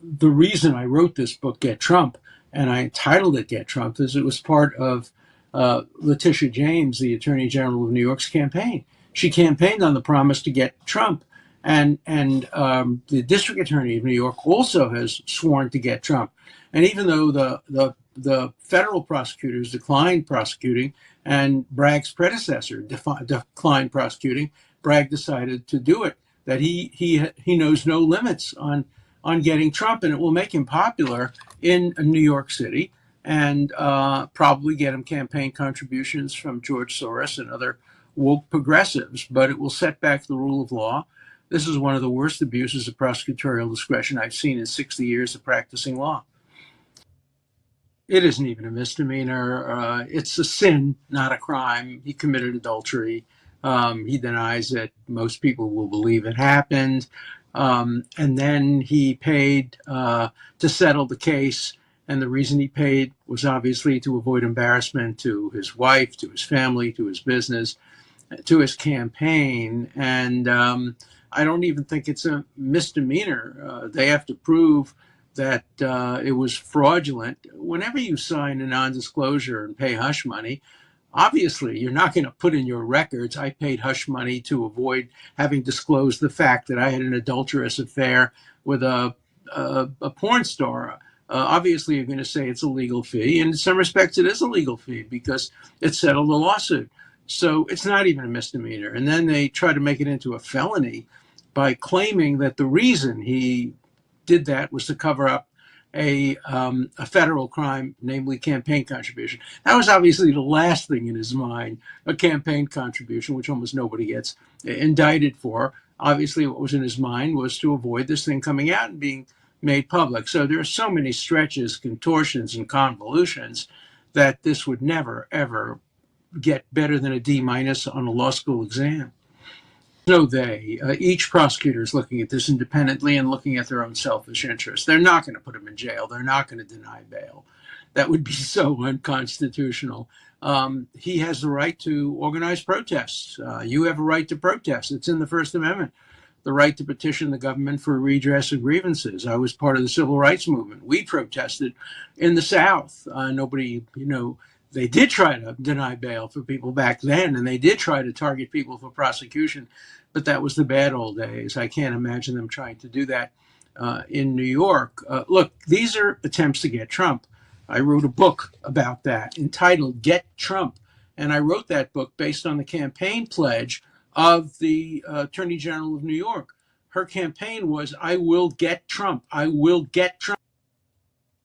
the reason I wrote this book, Get Trump, and I entitled it Get Trump, is it was part of Letitia James, the Attorney General of New York's campaign. She campaigned on the promise to get Trump. And the district attorney of New York also has sworn to get Trump. And even though the federal prosecutors declined prosecuting, and Bragg's predecessor declined prosecuting, Bragg decided to do it. That he knows no limits on getting Trump, and it will make him popular in New York City, and probably get him campaign contributions from George Soros and other woke progressives. But it will set back the rule of law. This is one of the worst abuses of prosecutorial discretion I've seen in 60 years of practicing law. It isn't even a misdemeanor. It's a sin, not a crime. He committed adultery. He denies that most people will believe it happened. And then he paid to settle the case. And the reason he paid was obviously to avoid embarrassment to his wife, to his family, to his business, to his campaign. And I don't even think it's a misdemeanor. They have to prove that it was fraudulent. Whenever you sign a non-disclosure and pay hush money, obviously you're not going to put in your records, I paid hush money to avoid having disclosed the fact that I had an adulterous affair with a porn star. Obviously, you're going to say it's a legal fee. And in some respects, it is a legal fee because it settled the lawsuit. So it's not even a misdemeanor. And then they try to make it into a felony by claiming that the reason he did that was to cover up a federal crime, namely campaign contribution. That was obviously the last thing in his mind, a campaign contribution, which almost nobody gets indicted for. Obviously, what was in his mind was to avoid this thing coming out and being made public. So there are so many stretches, contortions, and convolutions that this would never, ever get better than a D minus on a law school exam. No, each prosecutor is looking at this independently and looking at their own selfish interests. They're not going to put him in jail. They're not going to deny bail. That would be so unconstitutional. He has the right to organize protests. You have a right to protest. It's in the First Amendment. The right to petition the government for redress of grievances. I was part of the civil rights movement. We protested in the South. Nobody, they did try to deny bail for people back then, and they did try to target people for prosecution, but that was the bad old days. I can't imagine them trying to do that in New York. Look, these are attempts to get Trump. I wrote a book about that entitled Get Trump, and I wrote that book based on the campaign pledge of the Attorney General of New York. Her campaign was, I will get Trump. I will get Trump.